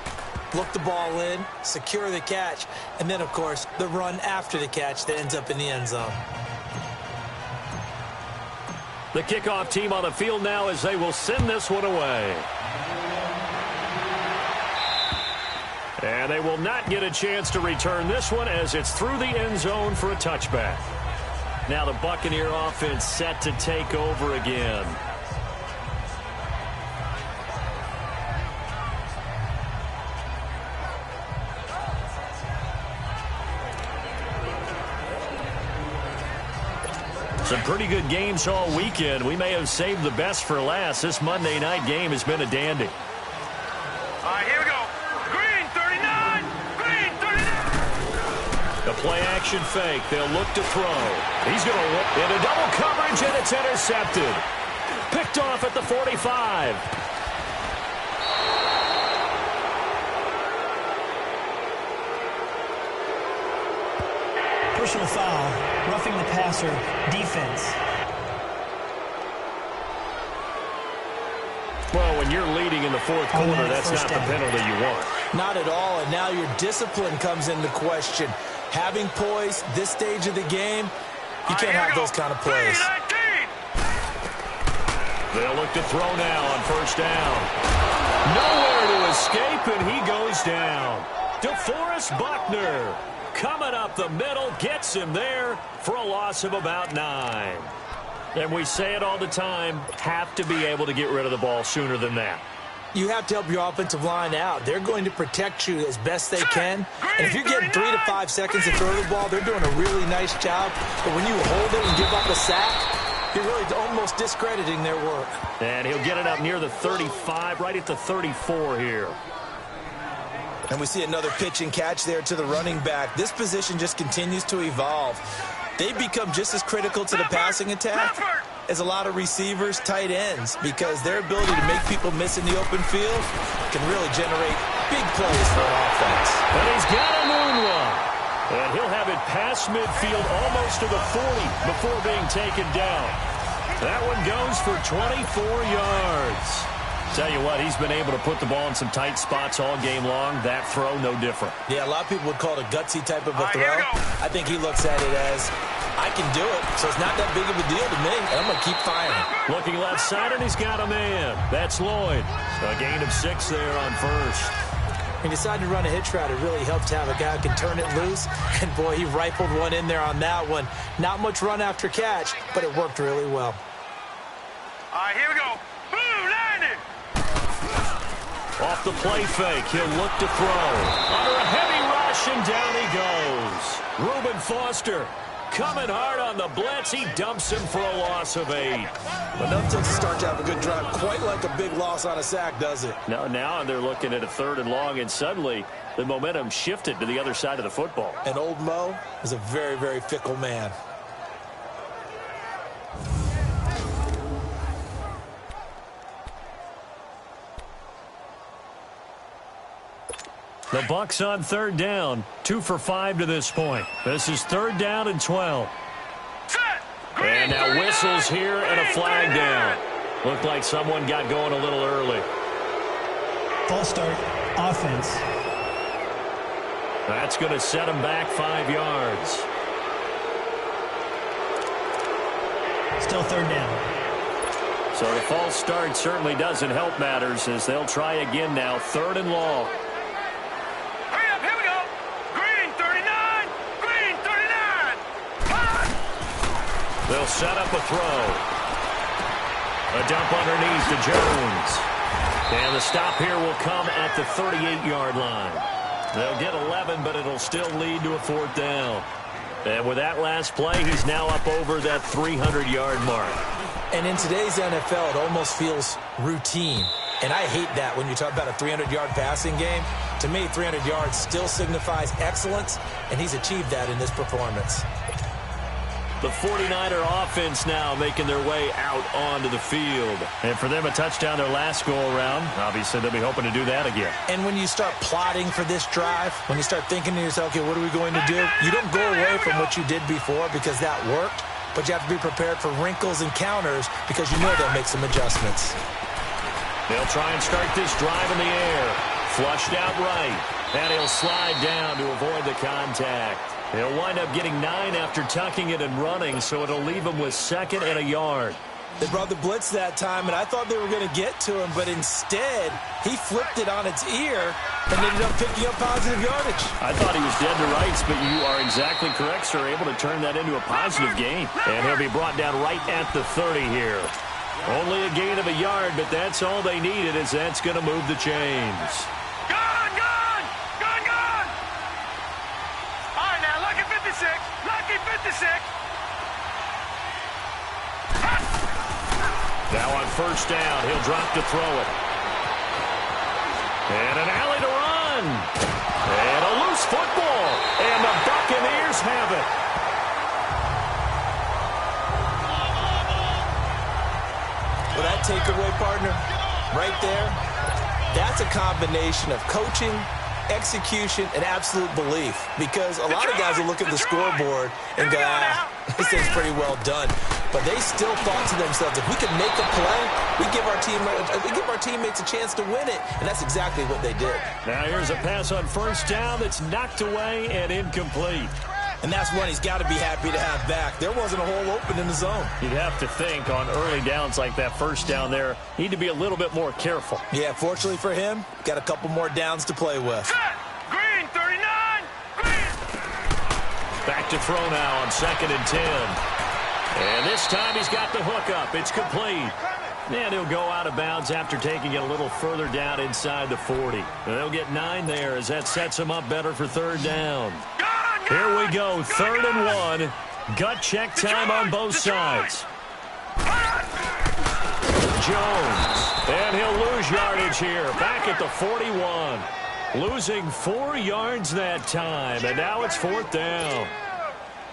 Look the ball in, secure the catch, and then, of course, the run after the catch that ends up in the end zone. The kickoff team on the field now as they will send this one away. And they will not get a chance to return this one as it's through the end zone for a touchback. Now the Buccaneer offense set to take over again. Some pretty good games all weekend. We may have saved the best for last. This Monday night game has been a dandy. All right, here we go. Green 39. Green 39. The play action fake. They'll look to throw. He's going to look into double coverage, and it's intercepted. Picked off at the 45. Personal foul, roughing the passer, defense. Well, when you're leading in the fourth quarter, that's not the penalty you want. Not at all, and now your discipline comes into question. Having poise this stage of the game, you can't have those kind of plays. They'll look to throw now on first down. Nowhere to escape, and he goes down. DeForest Buckner coming up the middle, gets him there for a loss of about 9. And we say it all the time, have to be able to get rid of the ball sooner than that. You have to help your offensive line out. They're going to protect you as best they can. And if you're getting 3 to 5 seconds to throw the ball, they're doing a really nice job. But when you hold it and give up a sack, you're really almost discrediting their work. And he'll get it up near the 35, right at the 34 here. And we see another pitch and catch there to the running back. This position just continues to evolve. They become just as critical to the passing attack as a lot of receivers, tight ends, because their ability to make people miss in the open field can really generate big plays for an offense. And he's got a moonwalk. And he'll have it past midfield almost to the 40 before being taken down. That one goes for 24 yards. Tell you what, he's been able to put the ball in some tight spots all game long. That throw, no different. Yeah, a lot of people would call it a gutsy type of a throw. I think he looks at it as, I can do it, so it's not that big of a deal to me, and I'm going to keep firing. Looking left side, and he's got a man. That's Lloyd. A gain of 6 there on first. He decided to run a hitch route. It really helps to have a guy who can turn it loose, and boy, he rifled one in there on that one. Not much run after catch, but it worked really well. All right, here we go. Boom, landed. Off the play fake, he'll look to throw. Under a heavy rush, and down he goes. Reuben Foster coming hard on the blitz. He dumps him for a loss of 8. Enough takes to start to have a good drive. Quite like a big loss on a sack, does it? No, now they're looking at a 3rd and long, and suddenly the momentum shifted to the other side of the football. And old Mo is a very, very fickle man. The Bucs on 3rd down, 2 for 5 to this point. This is 3rd down and 12. And now whistles here and a flag down. Looked like someone got going a little early. False start, offense. That's going to set him back 5 yards. Still 3rd down. So the false start certainly doesn't help matters as they'll try again now, 3rd and long. They'll set up a throw. A dump underneath to Jones. And the stop here will come at the 38-yard line. They'll get 11, but it'll still lead to a 4th down. And with that last play, he's now up over that 300-yard mark. And in today's NFL, it almost feels routine. And I hate that when you talk about a 300-yard passing game. To me, 300 yards still signifies excellence, and he's achieved that in this performance. The 49er offense now making their way out onto the field. And for them, a touchdown their last go-around. Obviously, they'll be hoping to do that again. And when you start plotting for this drive, when you start thinking to yourself, okay, what are we going to do? You don't go away from what you did before because that worked, but you have to be prepared for wrinkles and counters because you know they'll make some adjustments. They'll try and start this drive in the air. Flushed out right. And he'll slide down to avoid the contact. He'll wind up getting 9 after tucking it and running, so it'll leave him with 2nd and a yard. They brought the blitz that time, and I thought they were going to get to him, but instead, he flipped it on its ear and ended up picking up positive yardage. I thought he was dead to rights, but you are exactly correct, sir. Able to turn that into a positive gain. And he'll be brought down right at the 30 here. Only a gain of a yard, but that's all they needed, as that's going to move the chains. Lucky 56. Now on 1st down, he'll drop to throw it. And an alley to run. And a loose football. And the Buccaneers have it. Well, that takeaway, partner, right there, that's a combination of coaching, execution, and absolute belief, because a lot of guys will look at the scoreboard and go, this thing's pretty well done. But they still thought to themselves, if we can make a play, we give our teammates a chance to win it, and that's exactly what they did. Now here's a pass on 1st down that's knocked away and incomplete. And that's one he's got to be happy to have back. There wasn't a hole open in the zone. You'd have to think on early downs like that 1st down there, need to be a little bit more careful. Yeah, fortunately for him, got a couple more downs to play with. Green, 39. Green. Back to throw now on 2nd and 10. And this time he's got the hook up. It's complete. And he'll go out of bounds after taking it a little further down inside the 40. And they'll get 9 there as that sets him up better for 3rd down. Here we go, 3rd and 1. Gut check time on both sides. Jones. And he'll lose yardage here. Back at the 41. Losing 4 yards that time. And now it's 4th down.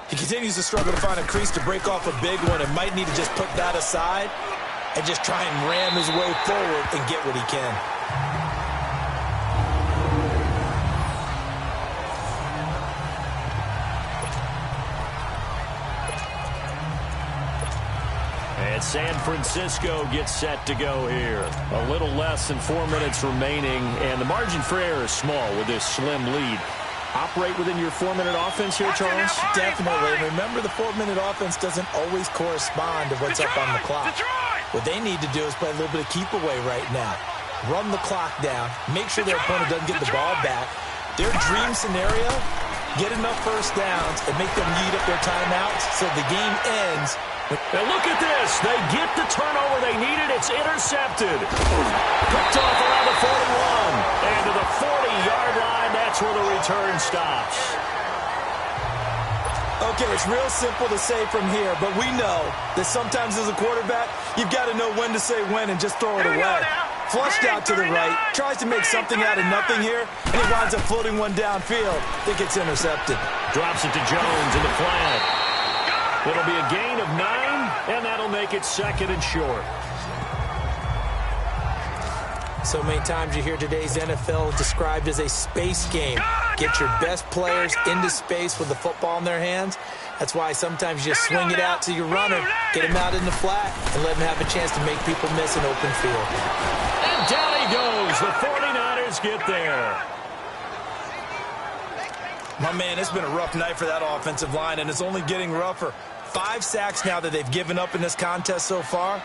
He continues to struggle to find a crease to break off a big one and might need to just put that aside and just try and ram his way forward and get what he can. And San Francisco gets set to go here. A little less than 4 minutes remaining, and the margin for error is small with this slim lead. Operate within your 4-minute offense here, Charles? Definitely. Remember, the 4-minute offense doesn't always correspond to what's up on the clock. What they need to do is play a little bit of keep away right now. Run the clock down. Make sure their opponent doesn't get the ball back. Their dream scenario, get enough 1st downs and make them eat up their timeouts so the game ends. And look at this. They get the turnover they needed. It's intercepted. Picked off around the 41. And to the 40-yard line, that's where the return stops. Okay, it's real simple to say from here, but we know that sometimes as a quarterback, you've got to know when to say when and just throw it away. Flushed out to the right, tries to make something out of nothing here, and he winds up floating one downfield. Think it's intercepted. Drops it to Jones in the flat. It'll be a gain of 9, and that'll make it 2nd and short. So many times you hear today's NFL described as a space game. Get your best players into space with the football in their hands. That's why sometimes you just swing it out to your runner, get him out in the flat, and let him have a chance to make people miss an open field. And down he goes. The 49ers get there. My man, it's been a rough night for that offensive line, and it's only getting rougher. 5 sacks now that they've given up in this contest so far.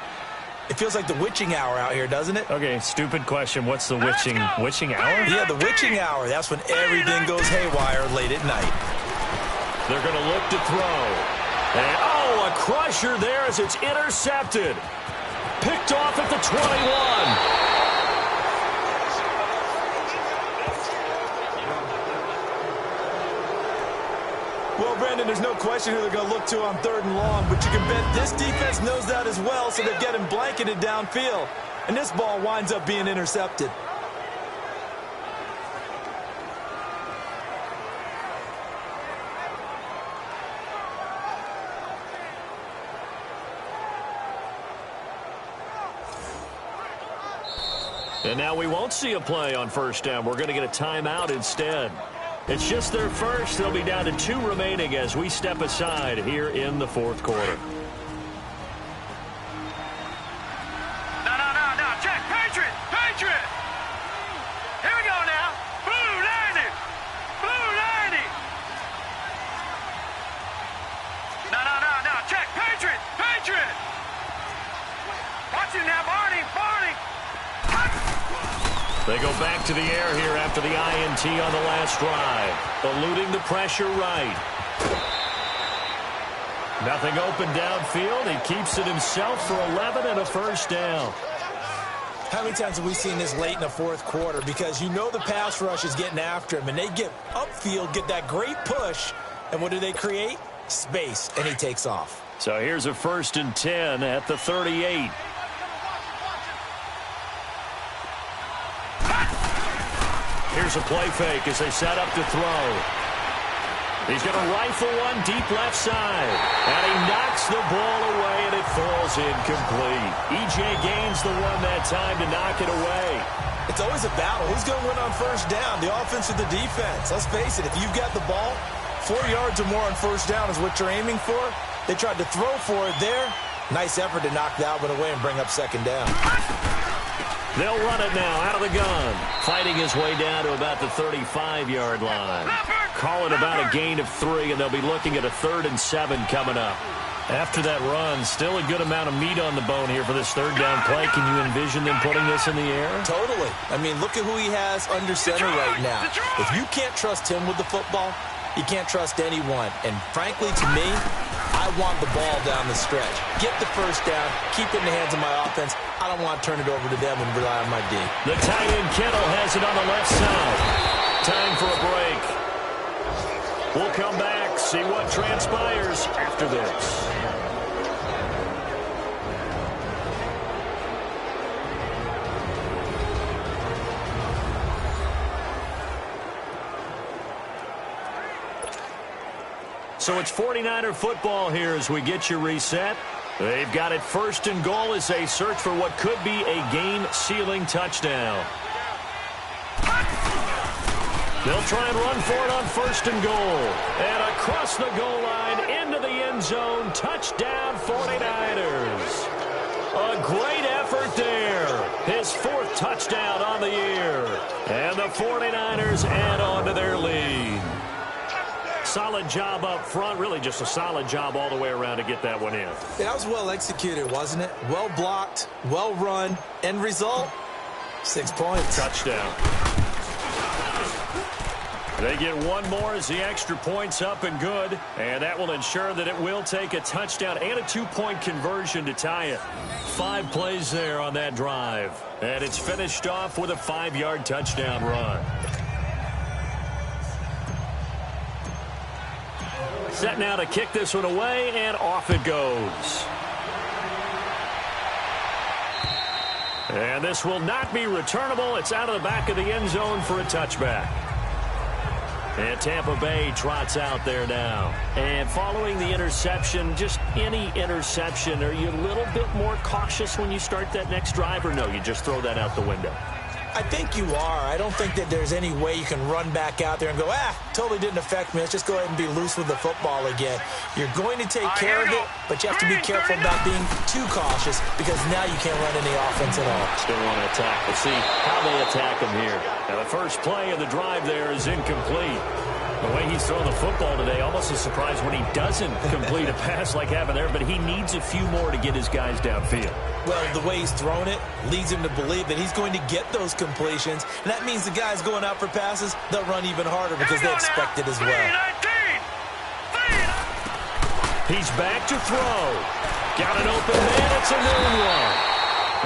It feels like the witching hour out here, doesn't it? Okay, stupid question. What's the witching hour? Yeah, the witching hour. That's when everything goes haywire late at night. They're going to look to throw. And, oh, a crusher there as it's intercepted. Picked off at the 21. Well, Brandon, there's no question who they're going to look to on 3rd and long, but you can bet this defense knows that as well, so they're getting blanketed downfield. And this ball winds up being intercepted. And now we won't see a play on 1st down. We're going to get a timeout instead. It's just their first. They'll be down to 2 remaining as we step aside here in the 4th quarter. No. Check. Patriot. Here we go now. Blue 90. No. Check. Patriot. Watch him now, Barney. They go back to the air here after the INT on the last drive. Eluding the pressure right. Nothing open downfield. He keeps it himself for 11 and a 1st down. How many times have we seen this late in the 4th quarter? Because you know the pass rush is getting after him, and they get upfield, get that great push, and what do they create? Space, and he takes off. So here's a 1st and 10 at the 38. Here's a play fake as they set up to throw. He's going to rifle one deep left side. And he knocks the ball away, and it falls incomplete. E.J. gains the one that time to knock it away. It's always a battle. Who's going to win on 1st down, the offense or the defense? Let's face it, if you've got the ball, 4 yards or more on 1st down is what you're aiming for. They tried to throw for it there. Nice effort to knock that one away and bring up 2nd down. They'll run it now out of the gun. Fighting his way down to about the 35-yard line. Call it about a gain of 3, and they'll be looking at a 3rd and 7 coming up. After that run, still a good amount of meat on the bone here for this 3rd down play. Can you envision them putting this in the air? Totally. I mean, look at who he has under center right now. If you can't trust him with the football, you can't trust anyone. And frankly, to me, I want the ball down the stretch. Get the 1st down, keep it in the hands of my offense. I don't want to turn it over to them and rely on my D. The tight end Kittle has it on the left side. Time for a break. We'll come back, see what transpires after this. So it's 49er football here as we get you reset. They've got it 1st and goal as they search for what could be a game-sealing touchdown. They'll try and run for it on 1st and goal. And across the goal line into the end zone. Touchdown 49ers. A great effort there. His 4th touchdown on the year. And the 49ers add on to their lead. Solid job up front. Really just a solid job all the way around to get that one in. Yeah, that was well executed, wasn't it? Well blocked, well run. End result, 6 points. Touchdown. They get one more as the extra point's up and good. And that will ensure that it will take a touchdown and a 2-point conversion to tie it. 5 plays there on that drive. And it's finished off with a 5-yard touchdown run. Set now to kick this one away, and off it goes. And this will not be returnable. It's out of the back of the end zone for a touchback. And Tampa Bay trots out there now. And following the interception, just any interception, are you a little bit more cautious when you start that next drive, or no, you just throw that out the window? I think you are. I don't think that there's any way you can run back out there and go, totally didn't affect me. Let's just go ahead and be loose with the football again. You're going to take care of it, but you have to be careful about being too cautious because now you can't run any offense at all. Still want to attack. Let's see how they attack him here. Now, the first play of the drive there is incomplete. The way he's thrown the football today, almost a surprise when he doesn't complete a pass like happened there, but he needs a few more to get his guys downfield. Well, the way he's thrown it leads him to believe that he's going to get those completions, and that means the guys going out for passes, they'll run even harder because they expect it as well. He's back to throw. Got an open man. It's a noon one.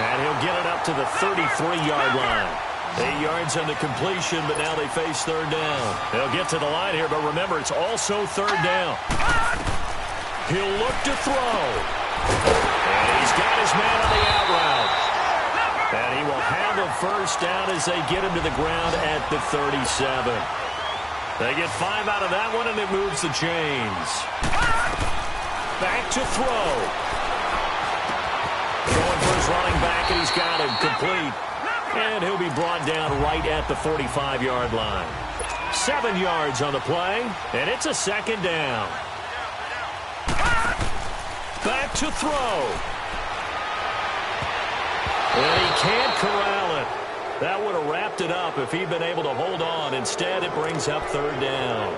And he'll get it up to the 33-yard line. 8 yards on the completion, but now they face third down. They'll get to the line here, but remember, it's also third down. He'll look to throw. And he's got his man on the out route. And he will have a first down as they get him to the ground at the 37. They get 5 out of that one, and it moves the chains. Back to throw. Going for his running back, and he's got him complete. And he'll be brought down right at the 45-yard line. 7 yards on the play, and it's a second down. Back to throw. And he can't corral it. That would have wrapped it up if he'd been able to hold on. Instead, it brings up third down.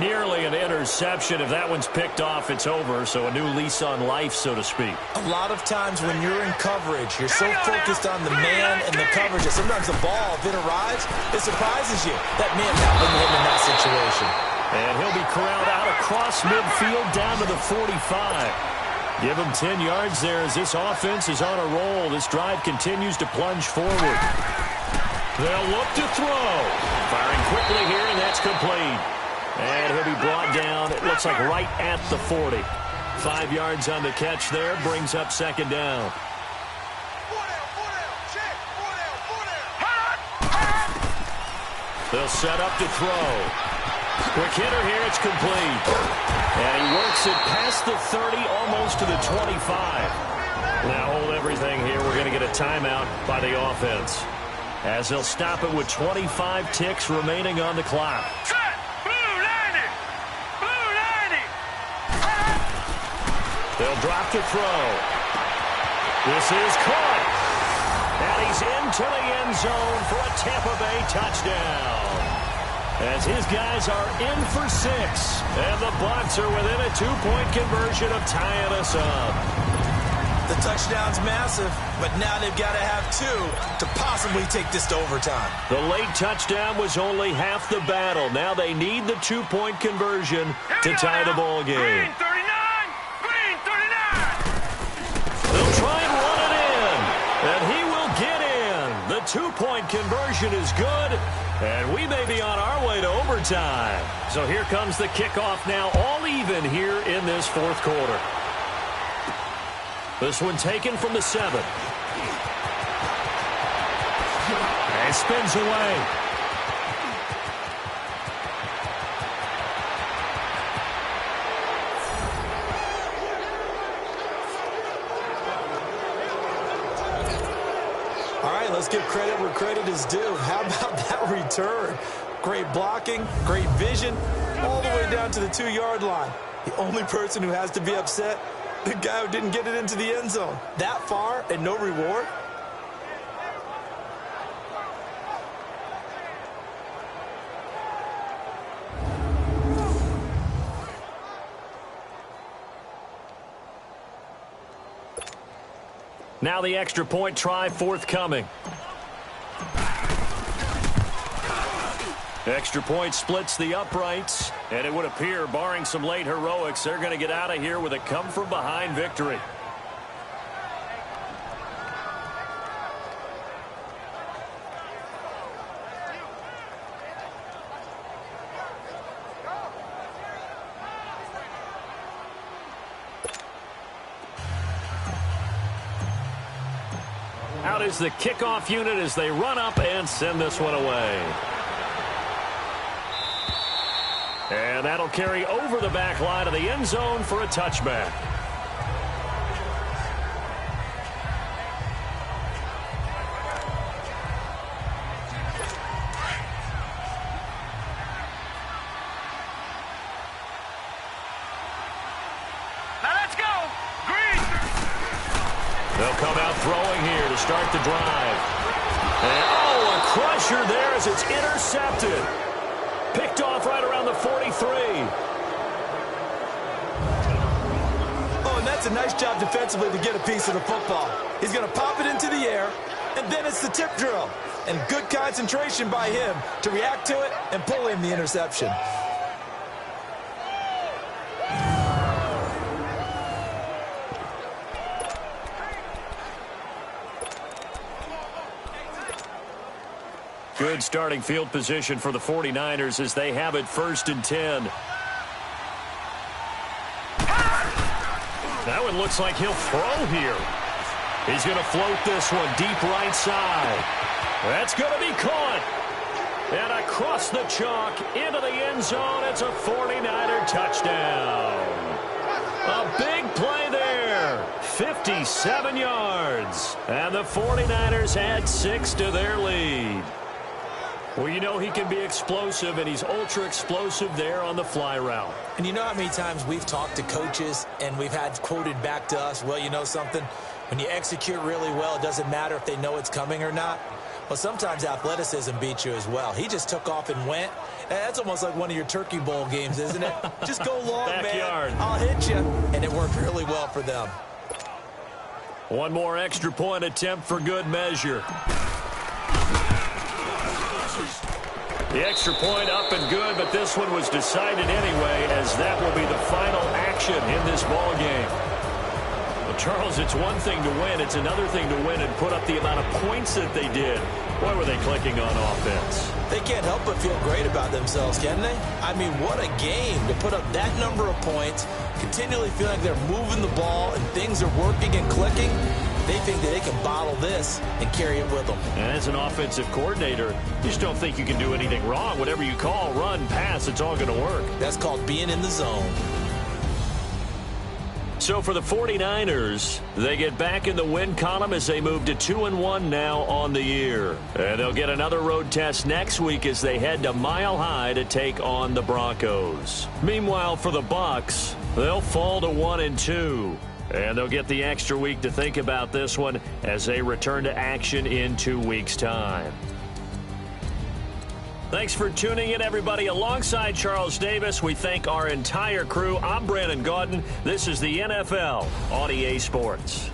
Nearly an interception. If that one's picked off, it's over. So a new lease on life, so to speak. A lot of times when you're in coverage, you're so focused on the man and the coverage that sometimes the ball, if it arrives, it surprises you. That man happened to him in that situation. And he'll be corralled out across midfield down to the 45. Give him 10 yards there as this offense is on a roll. This drive continues to plunge forward. They'll look to throw. Firing quickly here, and that's complete. And he'll be brought down, it looks like right at the 40. 5 yards on the catch there, brings up second down. They'll set up to throw. Quick hitter here, it's complete. And he works it past the 30, almost to the 25. Now hold everything here. We're going to get a timeout by the offense, as they'll stop it with 25 ticks remaining on the clock. They'll drop to throw. This is caught. And he's into the end zone for a Tampa Bay touchdown. As his guys are in for 6. And the Bucs are within a 2-point conversion of tying us up. The touchdown's massive, but now they've got to have 2 to possibly take this to overtime. The late touchdown was only half the battle. Now they need the 2-point conversion to tie the ball game. They'll try and run it in, and he will get in. The 2-point conversion is good, and we may be on our way to overtime. So here comes the kickoff now, all even here in this fourth quarter. This one taken from the 7. And spins away. All right, let's give credit where credit is due. How about that return? Great blocking, great vision, all the way down to the 2-yard line. The only person who has to be upset, the guy who didn't get it into the end zone. That far and no reward? Now the extra point try forthcoming. Extra point splits the uprights, and it would appear, barring some late heroics, they're going to get out of here with a come-from-behind victory. is the kickoff unit as they run up and send this one away. And that'll carry over the back line of the end zone for a touchback. They'll come out throwing here to start the drive. And, oh, a crusher there as it's intercepted. Picked off right around the 43. Oh, and that's a nice job defensively to get a piece of the football. He's going to pop it into the air, and then it's the tip drill. And good concentration by him to react to it and pull in the interception. Good starting field position for the 49ers as they have it 1st and 10. That one looks like he'll throw here. He's going to float this one deep right side. That's going to be caught. And across the chalk into the end zone. It's a 49er touchdown. A big play there. 57 yards. And the 49ers add 6 to their lead. Well, you know he can be explosive, and he's ultra-explosive there on the fly route. And you know how many times we've talked to coaches, and we've had quoted back to us, well, you know something? When you execute really well, it doesn't matter if they know it's coming or not. Well, sometimes athleticism beats you as well. He just took off and went. That's almost like one of your Turkey Bowl games, isn't it? Just go long, Backyard. man. I'll hit you. And it worked really well for them. One more extra point attempt for good measure. The extra point up and good, but this one was decided anyway, as that will be the final action in this ball game. Well, Charles, it's one thing to win. It's another thing to win and put up the amount of points that they did. Boy, were they clicking on offense. They can't help but feel great about themselves, can they? I mean, what a game to put up that number of points, continually feel like they're moving the ball and things are working and clicking. They think that they can bottle this and carry it with them. And as an offensive coordinator, you just don't think you can do anything wrong. Whatever you call, run, pass, it's all going to work. That's called being in the zone. So for the 49ers, they get back in the win column as they move to 2-1 now on the year. And they'll get another road test next week as they head to Mile High to take on the Broncos. Meanwhile, for the Bucs, they'll fall to 1-2. And they'll get the extra week to think about this one as they return to action in 2 weeks' time. Thanks for tuning in, everybody. Alongside Charles Davis, we thank our entire crew. I'm Brandon Gaudin. This is the NFL on EA Sports.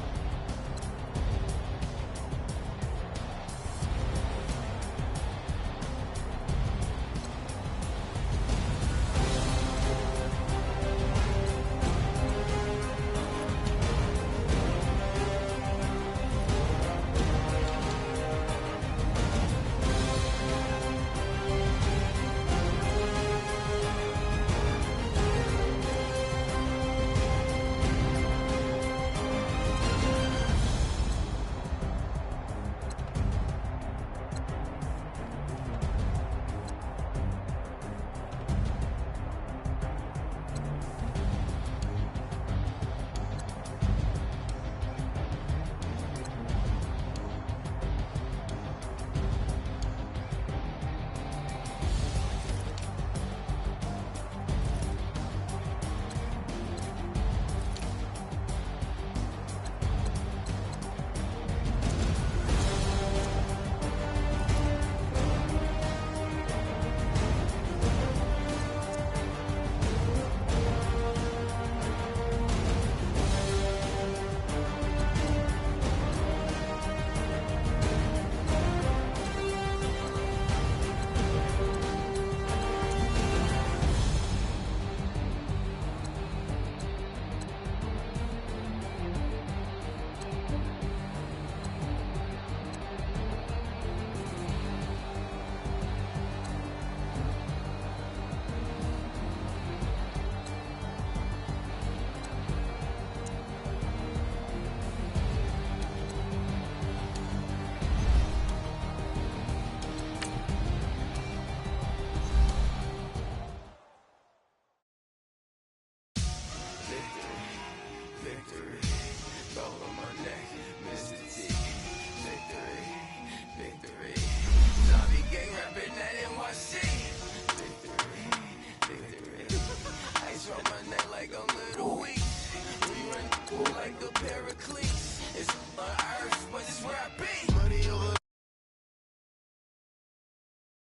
paraclete.